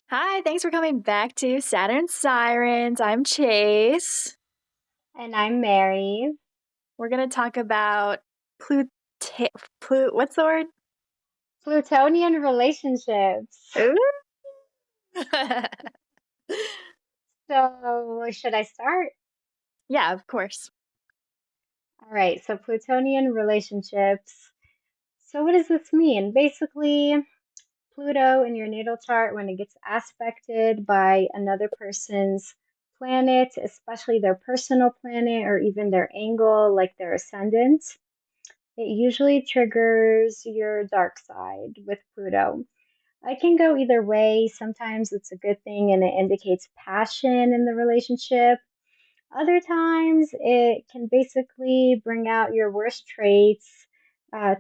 Hi, thanks for coming back to Saturn Sirens. I'm Chase. And I'm Mary. We're going to talk about Plut what's the word? Plutonian relationships. Ooh. So, should I start? Yeah, of course. All right, so Plutonian relationships. So, what does this mean? Basically, Pluto in your natal chart, when it gets aspected by another person's planet, especially their personal planet or even their angle, like their ascendant, it usually triggers your dark side with Pluto. I can go either way. Sometimes it's a good thing and it indicates passion in the relationship. Other times it can basically bring out your worst traits,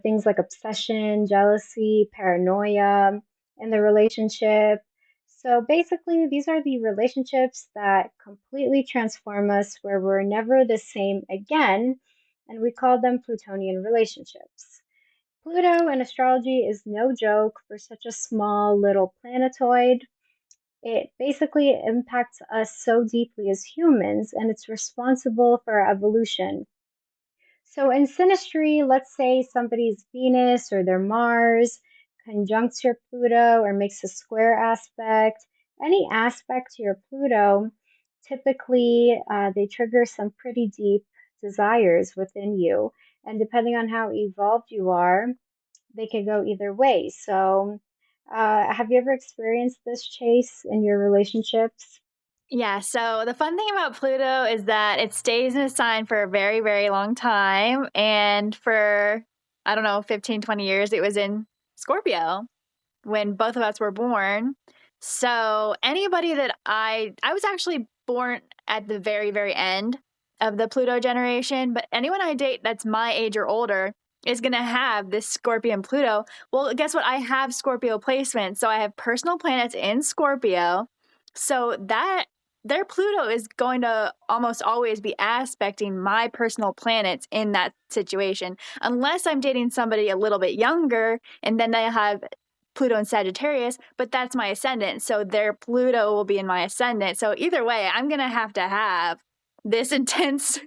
things like obsession, jealousy, paranoia in the relationship. So basically, these are the relationships that completely transform us, where we're never the same again, and we call them Plutonian relationships. Pluto in astrology is no joke for such a small little planetoid. It basically impacts us so deeply as humans, and it's responsible for our evolution. So, in synastry, let's say somebody's Venus or their Mars conjuncts your Pluto or makes a square aspect. Any aspect to your Pluto, typically they trigger some pretty deep desires within you. And depending on how evolved you are, they can go either way. So, have you ever experienced this, Chase, in your relationships? Yeah, so the fun thing about Pluto is that it stays in a sign for a very, very long time. And for, I don't know, 15, 20 years, it was in Scorpio when both of us were born. So anybody that I was actually born at the very, very end of the Pluto generation, but anyone I date that's my age or older is going to have this Scorpion Pluto. Well, guess what? I have Scorpio placement. So I have personal planets in Scorpio. So that their Pluto is going to almost always be aspecting my personal planets in that situation, unless I'm dating somebody a little bit younger and then they have Pluto and Sagittarius, but that's my ascendant. So their Pluto will be in my ascendant. So either way, I'm going to have this intense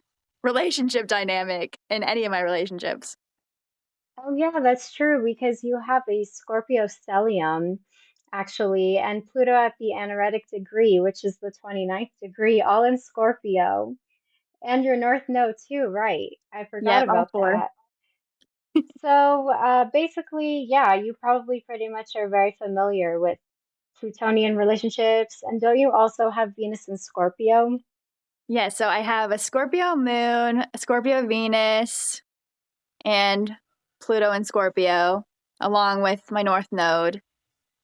relationship dynamic in any of my relationships. Oh, yeah, that's true because you have a Scorpio stellium, actually, and Pluto at the anaretic degree, which is the 29th degree, all in Scorpio. And your North Node, too, right? I forgot Yep, all about four. that. So basically, yeah, you probably pretty much are very familiar with Plutonian relationships. And don't you also have Venus in Scorpio? Yeah, so I have a Scorpio moon, a Scorpio Venus, and Pluto and Scorpio, along with my North Node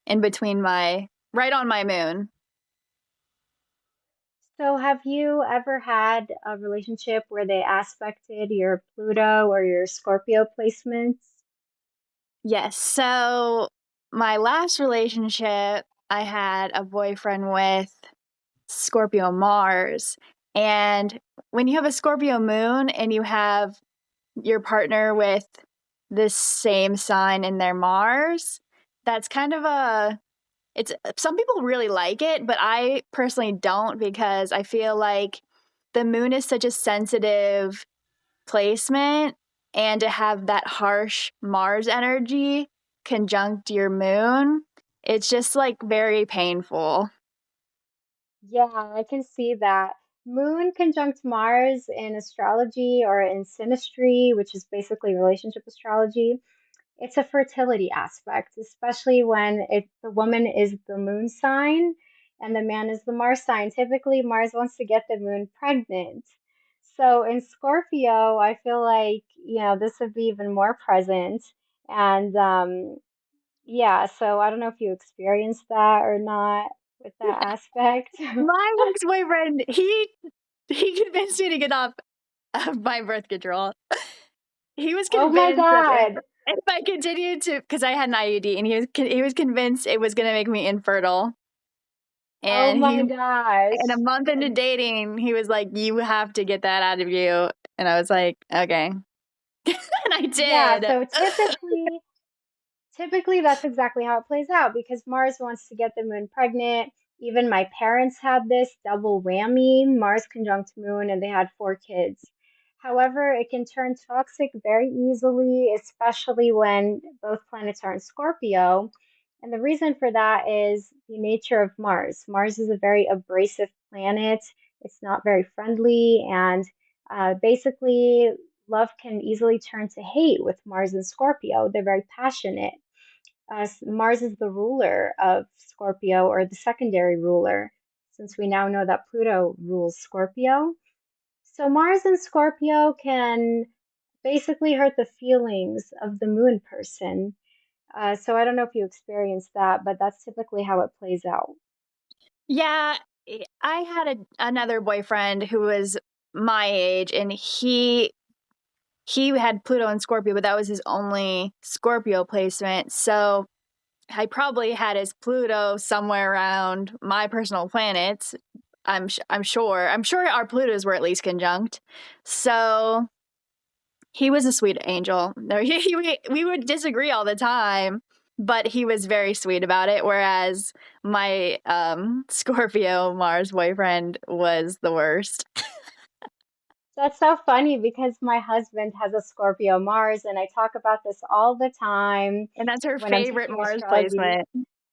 in between right on my moon. So have you ever had a relationship where they aspected your Pluto or your Scorpio placements? Yes. So my last relationship, I had a boyfriend with Scorpio Mars. And when you have a Scorpio moon and you have your partner with the same sign in their Mars, that's kind of it's some people really like it, but I personally don't because I feel like the moon is such a sensitive placement, and to have that harsh Mars energy conjunct your moon, it's just like very painful. Yeah, I can see that. Moon conjunct Mars in astrology or in synastry, which is basically relationship astrology. It's a fertility aspect, especially when the woman is the moon sign and the man is the Mars sign. Typically, Mars wants to get the moon pregnant. So in Scorpio, I feel like, this would be even more present. And yeah, so I don't know if you experienced that or not with that aspect. My ex-boyfriend, he convinced me to get off of my birth control. He was Oh my convinced that God. if I continued to, because I had an IUD, and he was convinced it was going to make me infertile. Oh And my and a gosh. month into dating, he was like, "You have to get that out of you," and I was like, "Okay," and I Yeah, did. so typically that's exactly how it plays out because Mars wants to get the moon pregnant. Even my parents had this double whammy, Mars conjunct moon, and they had 4 kids. However, it can turn toxic very easily, especially when both planets are in Scorpio. And the reason for that is the nature of Mars. Mars is a very abrasive planet. It's not very friendly, and basically, love can easily turn to hate with Mars and Scorpio. They're very passionate. Mars is the ruler of Scorpio, or the secondary ruler, since we now know that Pluto rules Scorpio. So Mars and Scorpio can basically hurt the feelings of the moon person. So I don't know if you experienced that, but that's typically how it plays out. Yeah, I had another boyfriend who was my age, and he had Pluto and Scorpio, but that was his only Scorpio placement. So I probably had his Pluto somewhere around my personal planets. I'm sure. I'm sure our Plutos were at least conjunct. So he was a sweet angel. No, we would disagree all the time, but he was very sweet about it. Whereas my Scorpio Mars boyfriend was the worst, That's so funny because my husband has a Scorpio Mars, and I talk about this all the time and that's her when I'm favorite teaching Mars astrology. placement.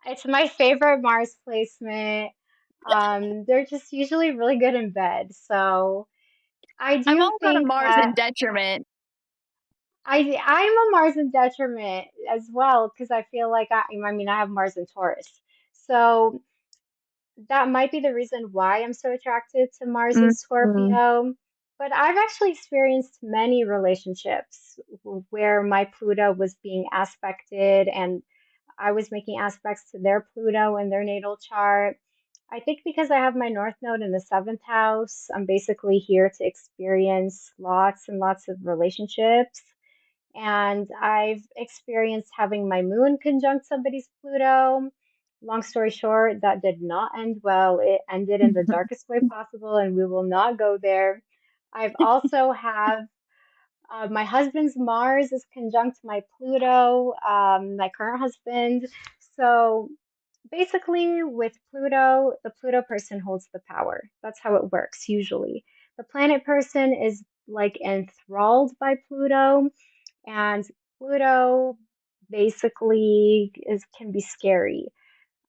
It's my favorite Mars placement. They're just usually really good in bed. So I I'm do also a think Mars in that detriment. I'm a Mars in detriment as well because I feel like I mean I have Mars in Taurus. So that might be the reason why I'm so attracted to Mars and Mm-hmm. Scorpio. But I've actually experienced many relationships where my Pluto was being aspected and I was making aspects to their Pluto in their natal chart. I think because I have my North Node in the seventh house, I'm basically here to experience lots and lots of relationships. And I've experienced having my moon conjunct somebody's Pluto. Long story short, that did not end well. It ended in the darkest way possible, and we will not go there. I've also have my husband's Mars is conjunct my Pluto, my current husband. So basically, with Pluto, the Pluto person holds the power. That's how it works usually. The planet person is like enthralled by Pluto, and Pluto basically is can be scary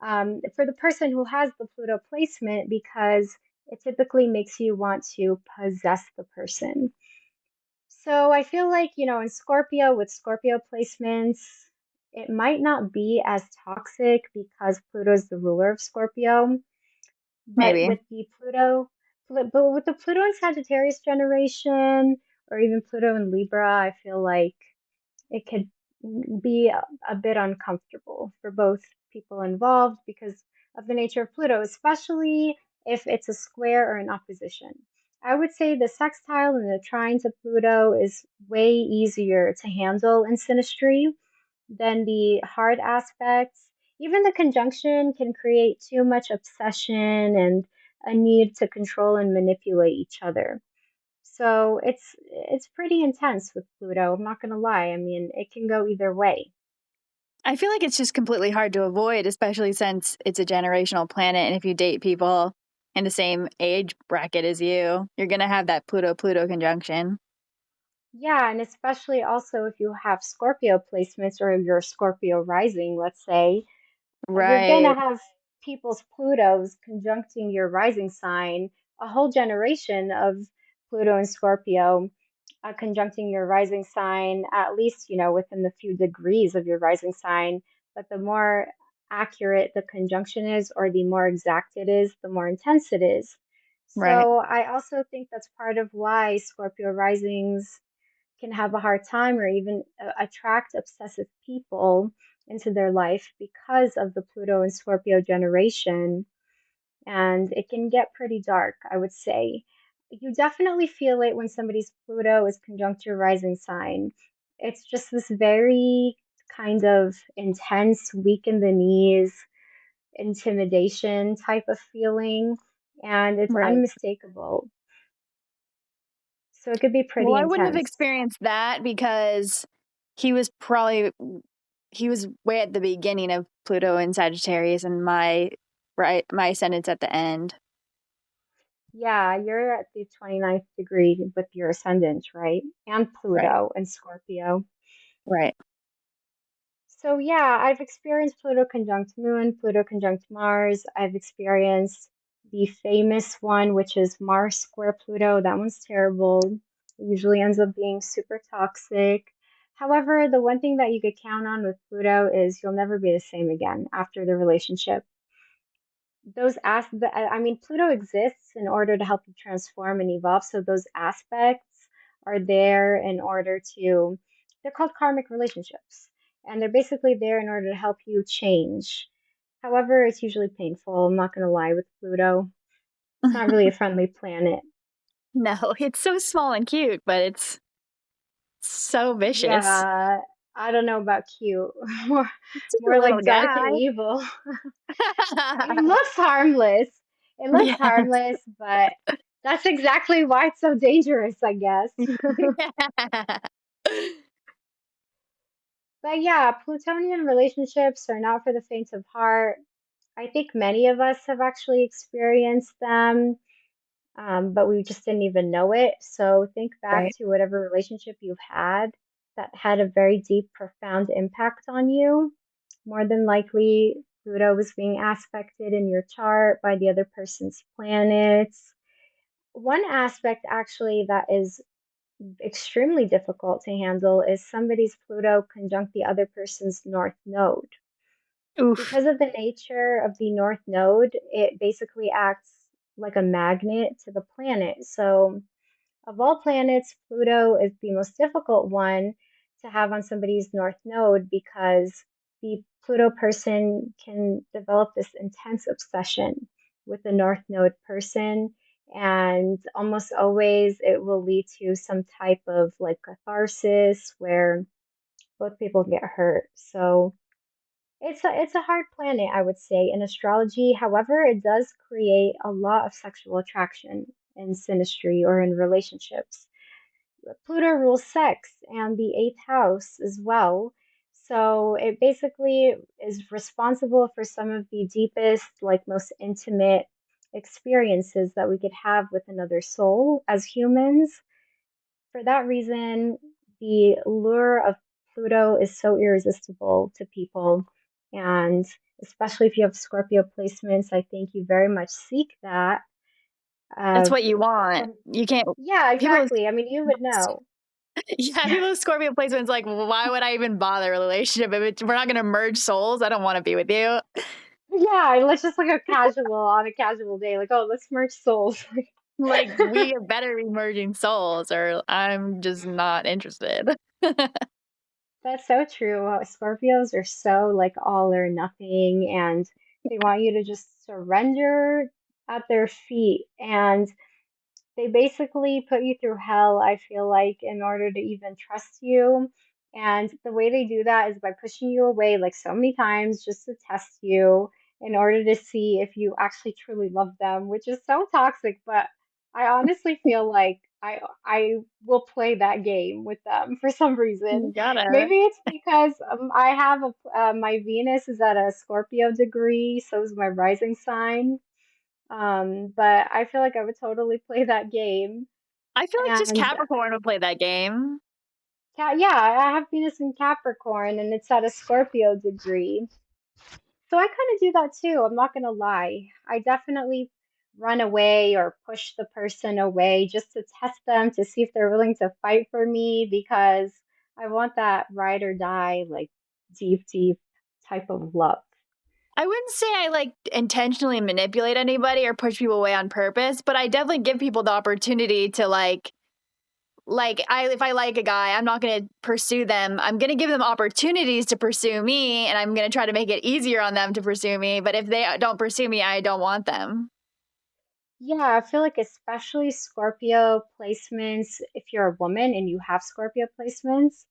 for the person who has the Pluto placement because it typically makes you want to possess the person. So I feel like, in Scorpio with Scorpio placements, it might not be as toxic because Pluto is the ruler of Scorpio, but Maybe. with the Pluto and Sagittarius generation, or even Pluto and Libra, I feel like it could be a bit uncomfortable for both people involved because of the nature of Pluto, especially if it's a square or an opposition. I would say the sextile and the trine to Pluto is way easier to handle in synastry than the hard aspects. Even the conjunction can create too much obsession and a need to control and manipulate each other. So it's pretty intense with Pluto. I'm not gonna lie. I mean, it can go either way. I feel like it's just completely hard to avoid, especially since it's a generational planet. And if you date people in the same age bracket as you're going to have that Pluto Pluto conjunction. Yeah, and especially also if you have Scorpio placements or you're Scorpio rising, let's say, you're gonna Right, have people's Plutos conjuncting your rising sign, a whole generation of Pluto and Scorpio conjuncting your rising sign, at least, within the few degrees of your rising sign. But the more accurate the conjunction is, or the more exact it is, the more intense it is. right. So I also think that's part of why Scorpio risings can have a hard time or even attract obsessive people into their life because of the Pluto and Scorpio generation. And it can get pretty dark, I would say. You definitely feel it when somebody's Pluto is conjunct your rising sign. It's just this very kind of intense, weak in the knees, intimidation type of feeling, and it's Right. unmistakable. So it could be Well, pretty I wouldn't have intense. experienced that because he was probably he was way at the beginning of Pluto and Sagittarius, and my ascendant's at the end. Yeah, you're at the 29th degree with your ascendant, right? And Right. Pluto and Scorpio. Right. So yeah, I've experienced Pluto conjunct Moon, Pluto conjunct Mars. I've experienced the famous one, which is Mars square Pluto. That one's terrible. It usually ends up being super toxic. However, the one thing that you could count on with Pluto is you'll never be the same again after the relationship. I mean, Pluto exists in order to help you transform and evolve. So those aspects are there in order to, they're called karmic relationships. And they're basically there in order to help you change. However, it's usually painful. I'm not going to lie with Pluto. It's not really a friendly planet. No, it's so small and cute, but it's so vicious. Yeah, I don't know about cute. More, It's just a more little like dark and guy. evil. It looks harmless. It looks Yes. harmless, but that's exactly why it's so dangerous, I guess. Yeah. But yeah, Plutonian relationships are not for the faint of heart. I think many of us have actually experienced them, but we just didn't even know it. So think back Right. to whatever relationship you've had that had a very deep, profound impact on you. More than likely, Pluto was being aspected in your chart by the other person's planets. One aspect actually that is extremely difficult to handle is somebody's Pluto conjunct the other person's North Node. Oof. Because of the nature of the North Node, it basically acts like a magnet to the planet. So, of all planets, Pluto is the most difficult one to have on somebody's North Node because the Pluto person can develop this intense obsession with the North Node person. And almost always it will lead to some type of like catharsis where both people get hurt. So it's a hard planet, I would say, in astrology. However, it does create a lot of sexual attraction in synastry or in relationships. Pluto rules sex and the eighth house as well. So it basically is responsible for some of the deepest, like most intimate experiences that we could have with another soul as humans. For that reason, the lure of Pluto is so irresistible to people. And especially if you have Scorpio placements, I think you very much seek that. That's Uh, what you want. from You can't. Yeah, People with exactly. I mean, you would know. yeah, people with Scorpio placements like, why would I even bother a relationship if we're not going to merge souls? I don't want to be with you. Yeah, let's just like a casual on a casual day, like, oh, let's merge souls. Like, we better be merging souls, or I'm just not interested. That's so true. Scorpios are so like all or nothing, and they want you to just surrender at their feet. And they basically put you through hell, I feel like, in order to even trust you. And the way they do that is by pushing you away like so many times just to test you in order to see if you actually truly love them, which is so toxic. But I honestly feel like I will play that game with them for some reason. You gotta. Maybe it's because I have my Venus is at a Scorpio degree, so is my rising sign. But I feel like I would totally play that game. I feel like just And Capricorn would play that game. Yeah, I have Venus in Capricorn and it's at a Scorpio degree. So I kind of do that too. I'm not gonna lie. I definitely run away or push the person away just to test them to see if they're willing to fight for me because I want that ride or die, like deep, deep type of love. I wouldn't say I like intentionally manipulate anybody or push people away on purpose, but I definitely give people the opportunity to if I like a guy, I'm not going to pursue them. I'm going to give them opportunities to pursue me, and I'm going to try to make it easier on them to pursue me. But if they don't pursue me, I don't want them. Yeah, I feel like especially Scorpio placements, if you're a woman and you have Scorpio placements,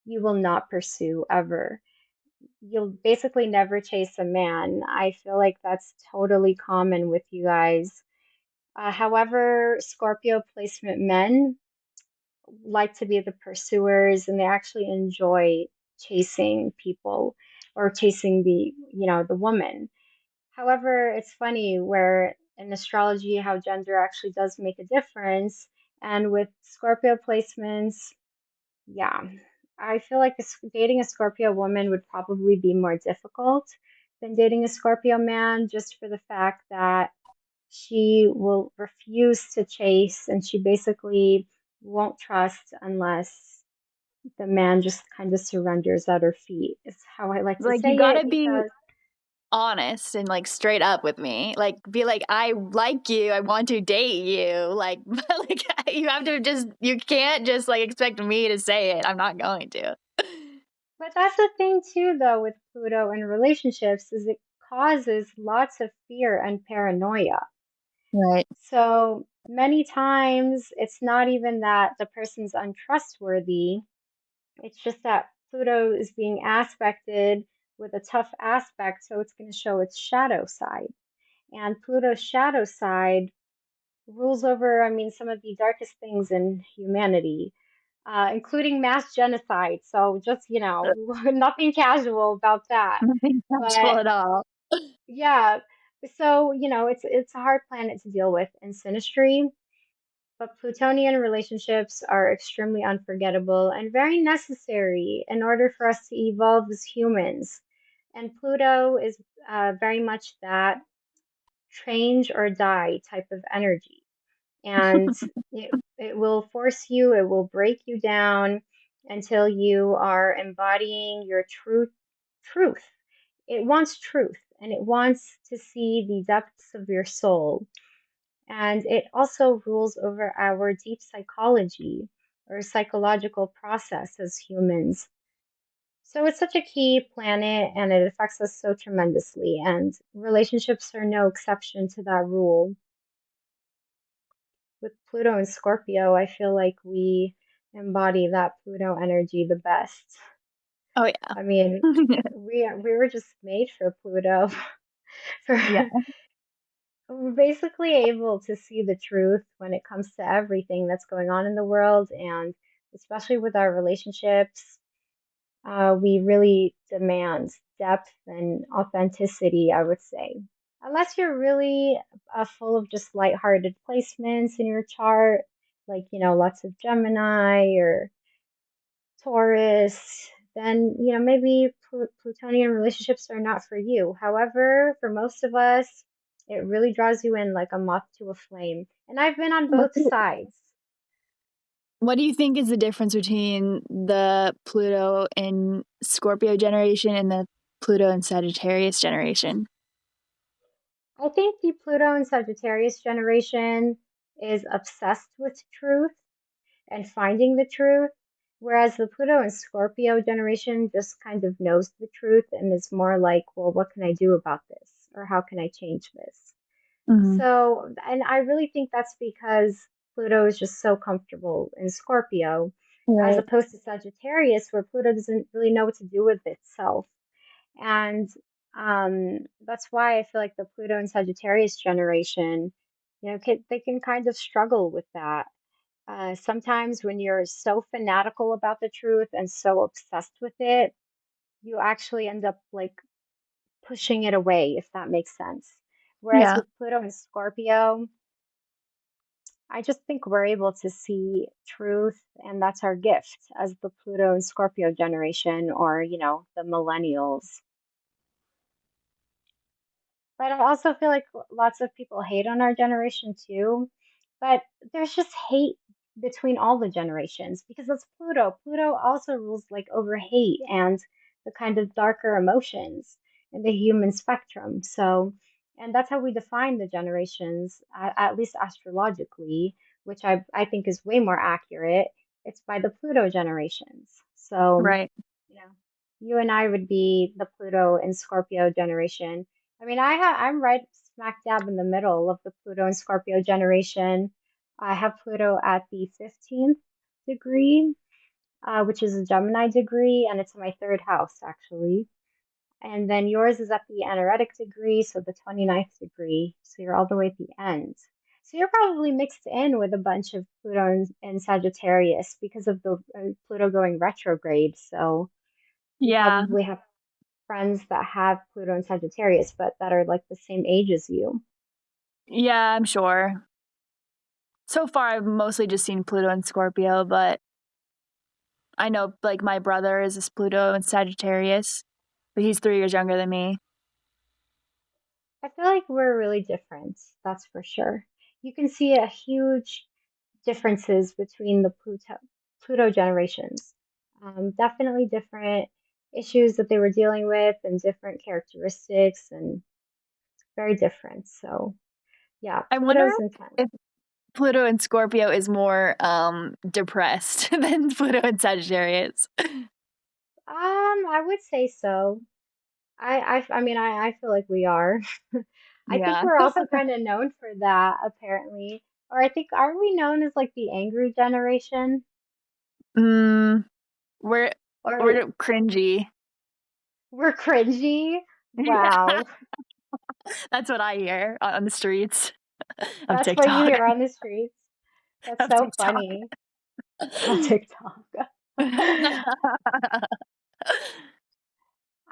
you will not pursue ever. You'll basically never chase a man. I feel like that's totally common with you guys. However, Scorpio placement men like to be the pursuers and they actually enjoy chasing people or chasing the woman. However, it's funny where in astrology how gender actually does make a difference. And with Scorpio placements, yeah, I feel like dating a Scorpio woman would probably be more difficult than dating a Scorpio man, just for the fact that she will refuse to chase and she basically won't trust unless the man just kind of surrenders at her feet, is how I like to Like, you say it gotta be because. honest and, like, straight up with me. Like, be like, "I like you, I want to date you." Like, but, like, you have to just you can't just, like, expect me to say it. I'm not going to. But that's the thing too, though, with Pluto and relationships is it causes lots of fear and paranoia. Right. So many times it's not even that the person's untrustworthy, it's just that Pluto is being aspected with a tough aspect, so it's going to show its shadow side. And Pluto's shadow side rules over, I mean, some of the darkest things in humanity, including mass genocide. So just, nothing casual about that. Nothing sexual But at all. yeah, so, it's a hard planet to deal with in synastry, but Plutonian relationships are extremely unforgettable and very necessary in order for us to evolve as humans. And Pluto is very much that change or die type of energy. And it will force you, it will break you down until you are embodying your truth. It wants truth and it wants to see the depths of your soul. And it also rules over our deep psychology or psychological process as humans. So it's such a key planet and it affects us so tremendously. And relationships are no exception to that rule. With Pluto and Scorpio, I feel like we embody that Pluto energy the best. Oh, yeah. I mean, we were just made for Pluto. For Yeah. we're basically able to see the truth when it comes to everything that's going on in the world, and especially with our relationships, we really demand depth and authenticity, I would say. Unless you're really full of just lighthearted placements in your chart, like, lots of Gemini or Taurus, then, maybe Plutonian relationships are not for you. However, for most of us, it really draws you in like a moth to a flame. And I've been on What both sides. what do you think is the difference between the Pluto and Scorpio generation and the Pluto and Sagittarius generation? I think the Pluto and Sagittarius generation is obsessed with truth and finding the truth, whereas the Pluto and Scorpio generation just kind of knows the truth and is more like, well, what can I do about this? Or how can I change this? Mhm. So, and I really think that's because Pluto is just so comfortable in Scorpio, as Right. opposed to Sagittarius, where Pluto doesn't really know what to do with itself. And that's why I feel like the Pluto and Sagittarius generation, they can kind of struggle with that. Sometimes when you're so fanatical about the truth and so obsessed with it, you actually end up like pushing it away, if that makes sense. Whereas Yeah. with Pluto and Scorpio, I just think we're able to see truth, and that's our gift as the Pluto and Scorpio generation, or, the millennials. But I also feel like lots of people hate on our generation too. But there's just hate between all the generations because it's Pluto. Pluto also rules like over hate and the kind of darker emotions in the human spectrum. So, and that's how we define the generations, at least astrologically, which I think is way more accurate. It's by the Pluto generations. So, Right. you know, you and I would be the Pluto and Scorpio generation. I mean, I'm right smack dab in the middle of the Pluto and Scorpio generation. I have Pluto at the 15th degree, which is a Gemini degree, and it's in my third house, actually. And then yours is at the anaretic degree, so the 29th degree. So you're all the way at the end. So you're probably mixed in with a bunch of Pluto and Sagittarius because of the Pluto going retrograde. So You Yeah. probably have friends that have Pluto and Sagittarius, but that are like the same age as you. Yeah, I'm sure. So far, I've mostly just seen Pluto and Scorpio, but I know, like, my brother is this Pluto and Sagittarius, but he's 3 years younger than me. I feel like we're really different, that's for sure. You can see a huge differences between the Pluto generations. Definitely different issues that they were dealing with and different characteristics and very different. So yeah, I wonder Pluto's intense. if Pluto and Scorpio is more, depressed than Pluto and Sagittarius. I would say so. I mean, I feel like we are. I think Yeah. we're also kind of known for that, apparently. Or I think, aren't we known as like the angry generation? Mm, we're Or we're cringy. we're cringy? Yeah, Wow. that's what I hear on the streets of That's what you TikTok. hear on the streets. That's Of so TikTok. funny. On TikTok.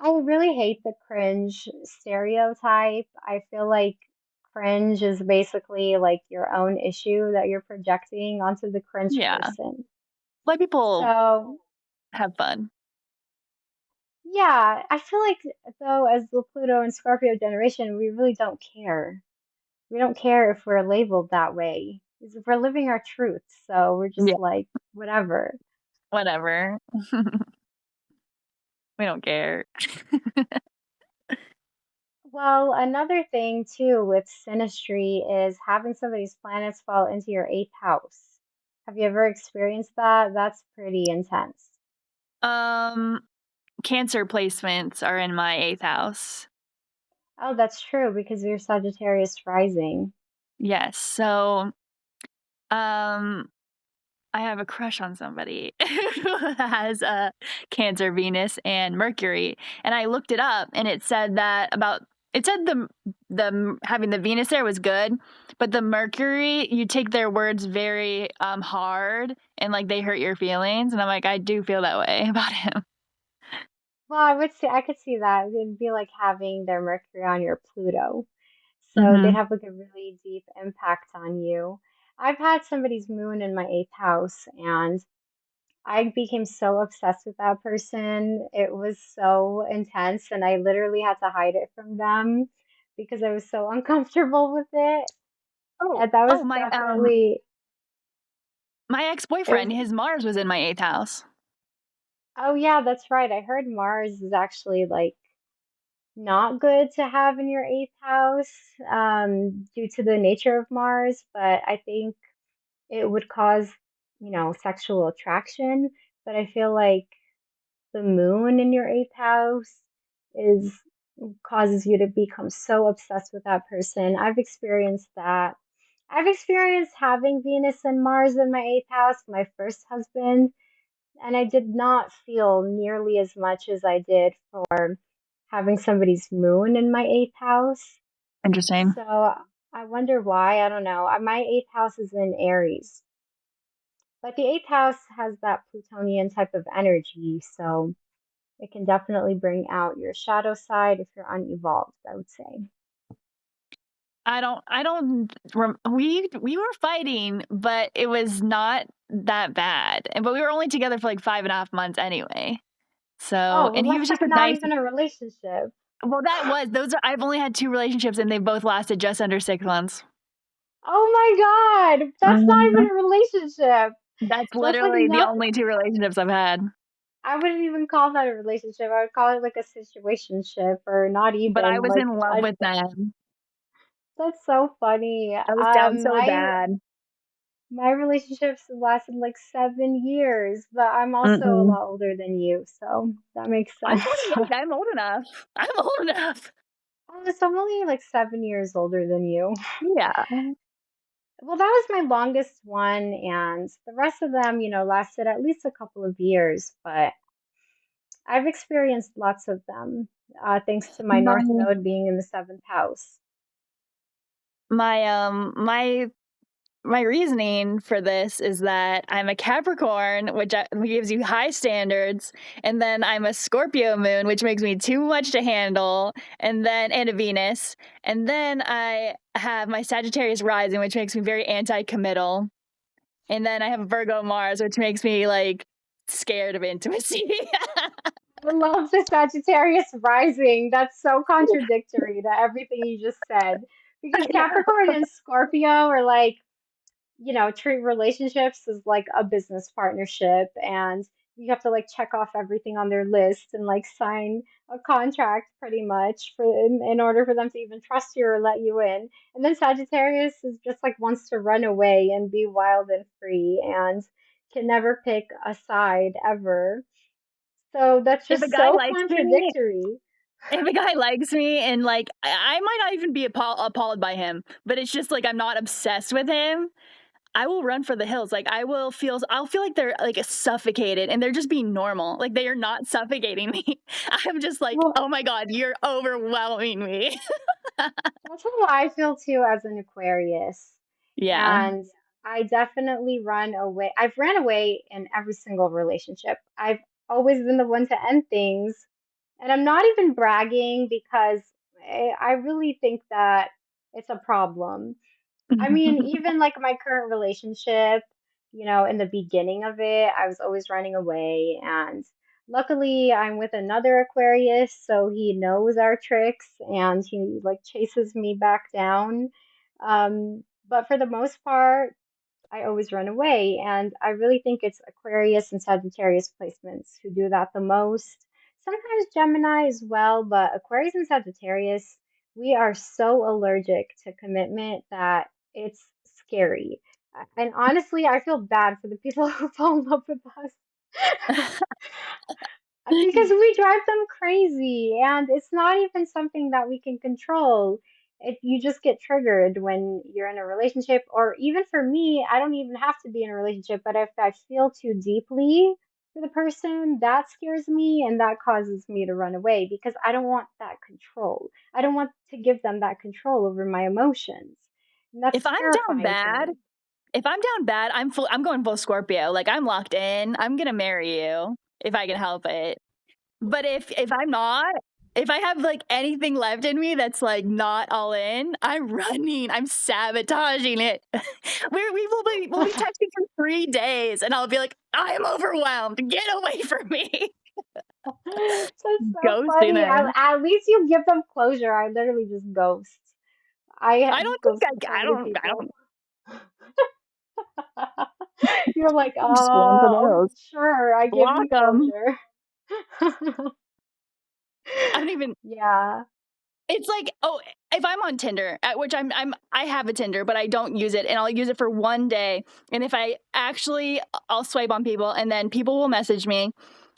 I really hate the cringe stereotype. I feel like cringe is basically like your own issue that you're projecting onto the cringe Yeah, person. let people So, have fun. yeah, I feel like though as the Pluto and Scorpio generation, we really don't care. We don't care if we're labeled that way. Because we're living our truth. So we're Yeah, just like, whatever. whatever. We don't care. Well, another thing too with synastry is having somebody's planets fall into your eighth house. Have you ever experienced that? That's pretty intense. Um, Cancer placements are in my 8th house. Oh, that's true because you're Sagittarius rising. Yes, so, um, I have a crush on somebody who has a Cancer, Venus, and Mercury, and I looked it up, and it said that about it said the having the Venus there was good, but the Mercury, you take their words very hard, and like they hurt your feelings, and I'm like, I do feel that way about him. Well, I would say I could see that. It'd be like having their Mercury on your Pluto. So they'd Hmm. have like a really deep impact on you. I've had somebody's moon in my eighth house and I became so obsessed with that person. It was so intense, and I literally had to hide it from them because I was so uncomfortable with it. Oh, And that was oh definitely, my it was, ex-boyfriend, his Mars was in my 8th house. oh yeah, that's right. I heard Mars is actually like not good to have in your eighth house, due to the nature of Mars, but I think it would cause, sexual attraction. But I feel like the moon in your eighth house is causes you to become so obsessed with that person. I've experienced that. I've experienced having Venus and Mars in my eighth house, my first husband, and I did not feel nearly as much as I did for having somebody's moon in my eighth house. Interesting. So I wonder why. I don't know. My eighth house is in Aries, but the eighth house has that Plutonian type of energy. So it can definitely bring out your shadow side if you're unevolved, I would say. We were fighting, but it was not that bad. But we were only together for like 5.5 months anyway. So, Oh, well, and he was that's just like a not nice. even a relationship. Well, I've only had 2 relationships and they both lasted just under 6 months. Oh my God, that's not even Mhm. a relationship. That's That's like literally the nothing. only 2 relationships I've had. I wouldn't even call that a relationship. I would call it like a situationship or not But I even was like in love with them. that's so funny. I was down so My bad. my relationships lasted like 7 years, but I'm also a Mm-mm. lot older than you, so that makes I'm sense. 28. I'm old enough. I'm old enough. So I'm only like 7 years older than you. Yeah. Well, that was my longest one, and the rest of them, lasted at least a couple of years, but I've experienced lots of them, thanks to my North My Node being in the seventh house. my my reasoning for this is that I'm a Capricorn, which gives you high standards, and then I'm a Scorpio moon, which makes me too much to handle, and a Venus, and then I have my Sagittarius rising, which makes me very anti-committal, and then I have a Virgo Mars, which makes me like scared of intimacy. I love the Sagittarius rising. That's so contradictory to everything you just said. Because I know. Capricorn and Scorpio are like, treat relationships as like a business partnership, and you have to like check off everything on their list and like sign a contract pretty much in order for them to even trust you or let you in. And then Sagittarius is just like wants to run away and be wild and free and can never pick a side ever. So that's If a just guy so likes me, contradictory. if a guy likes me and like I might not even be appalled by him, but it's just like I'm not obsessed with him. I will run for the hills. Like I'll feel like they're like suffocated and they're just being normal. Like they are not suffocating me. I'm just like, Well, oh my God, you're overwhelming me. that's how I feel too as an Aquarius. Yeah. And I definitely run away. I've ran away in every single relationship. I've always been the one to end things. And I'm not even bragging because I really think that it's a problem. I mean, even like my current relationship, in the beginning of it, I was always running away. And luckily, I'm with another Aquarius, so he knows our tricks and he like chases me back down. But for the most part, I always run away. And I really think it's Aquarius and Sagittarius placements who do that the most. Sometimes Gemini as well, but Aquarius and Sagittarius, we are so allergic to commitment that it's scary. And honestly, I feel bad for the people who fall in love with us. Because we drive them crazy, and it's not even something that we can control. You just get triggered when you're in a relationship, or even for me, I don't even have to be in a relationship, but if I feel too deeply for the person, that scares me and that causes me to run away because I don't want that control. I don't want to give them that control over my emotions. And if that's I'm down terrifying to bad, me. I'm going full Scorpio. Like I'm locked in. I'm gonna marry you if I can help it. But if I'm not, if I have like anything left in me that's like not all in, I'm running. I'm sabotaging it. We'll be texting for 3 days, and I'll be like, I am overwhelmed. Get away from me. That's so Ghosting funny. At, them. at least you give them closure. I literally just ghost. I I've don't think ghosted so many I people. don't. You're like, I'm just going for the oh, hills. sure, I give Block you them. closure. I don't even. Yeah. It's like, oh, if I'm on Tinder, at which I have a Tinder, but I don't use it, and I'll use it for one day. And if I actually, I'll swipe on people, and then people will message me,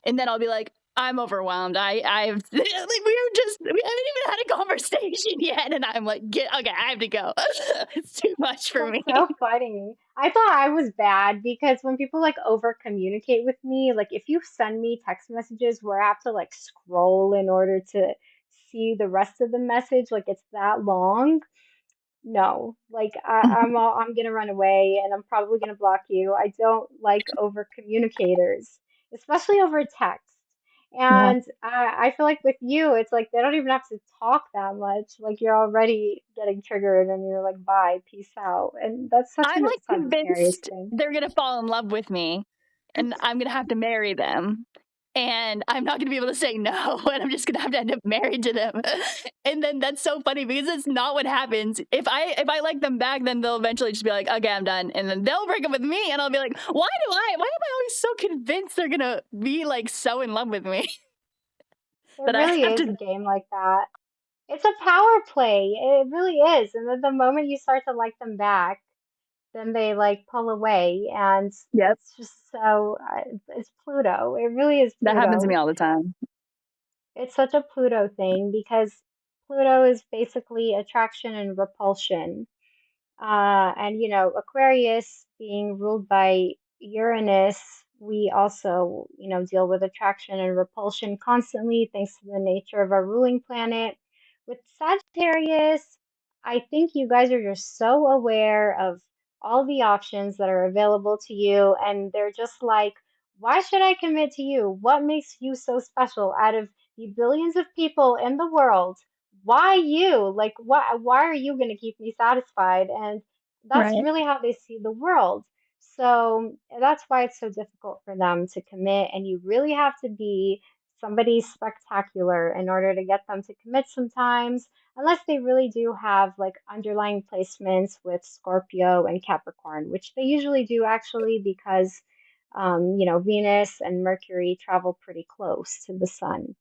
and then I'll be like, I'm overwhelmed. I've like we haven't even had a conversation yet, and I'm like, okay, I have to go. It's too much for That's me. so funny. I thought I was bad because when people like over communicate with me, like if you send me text messages where I have to like scroll in order to see the rest of the message, like it's that long. No, like I'm gonna run away and I'm probably gonna block you. I don't like over communicators, especially over text. Yeah. And I feel like with you, it's like they don't even have to talk that much. Like you're already getting triggered and you're like, bye, peace out. And that's such I'm a like Sagittarius convinced thing. they're gonna fall in love with me, and I'm gonna have to marry them. And I'm not gonna be able to say no, and I'm just gonna have to end up married to them. And then that's so funny because it's not what happens. If I like them back, then they'll eventually just be like, okay, I'm done. And then they'll break up with me, and I'll be like, why am I always so convinced they're gonna be like so in love with me It that I really have is to. a game like that. It's a power play. It really is. And then the moment you start to like them back, then they like pull away, and Yep. it's just so it's Pluto. It really is That happens to me Pluto. all the time. It's such a Pluto thing because Pluto is basically attraction and repulsion. And Aquarius being ruled by Uranus, we also, deal with attraction and repulsion constantly thanks to the nature of our ruling planet. With Sagittarius, I think you guys are just so aware of all the options that are available to you, and they're just like, why should I commit to you? What makes you so special out of the billions of people in the world? Why you? Like, why are you going to keep me satisfied? And that's Right. really how they see the world. So that's why it's so difficult for them to commit, and you really have to be somebody spectacular in order to get them to commit sometimes, unless they really do have like underlying placements with Scorpio and Capricorn, which they usually do actually because Venus and Mercury travel pretty close to the sun.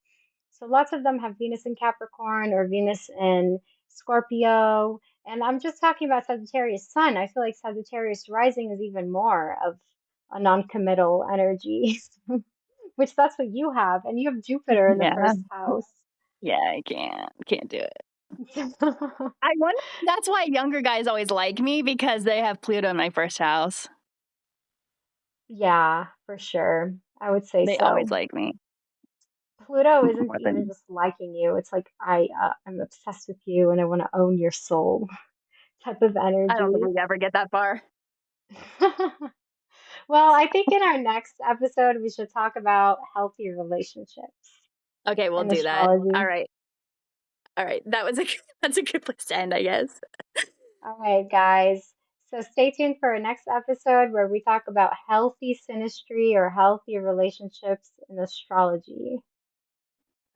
So lots of them have Venus in Capricorn or Venus in Scorpio. And I'm just talking about Sagittarius sun. I feel like Sagittarius rising is even more of a non-committal energy, which that's what you have. And you have Jupiter in the Yeah. first house. Yeah, I can't do it. I wonder if that's why younger guys always like me because they have Pluto in my first house. Yeah, for sure. I would say They always so. like me Pluto isn't more even than just liking you. It's like I'm obsessed with you and I want to own your soul type of I don't think energy. we ever get that far. Well, I think in our next episode we should talk about healthy relationships Okay, we'll and do that. astrology. All right. All right. That was a that's a good place to end, I guess. All right, guys. So stay tuned for our next episode where we talk about healthy synastry or healthy relationships in astrology.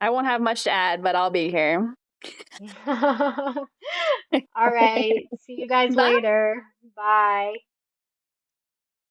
I won't have much to add, but I'll be here. All right. See you guys Bye. later. Bye.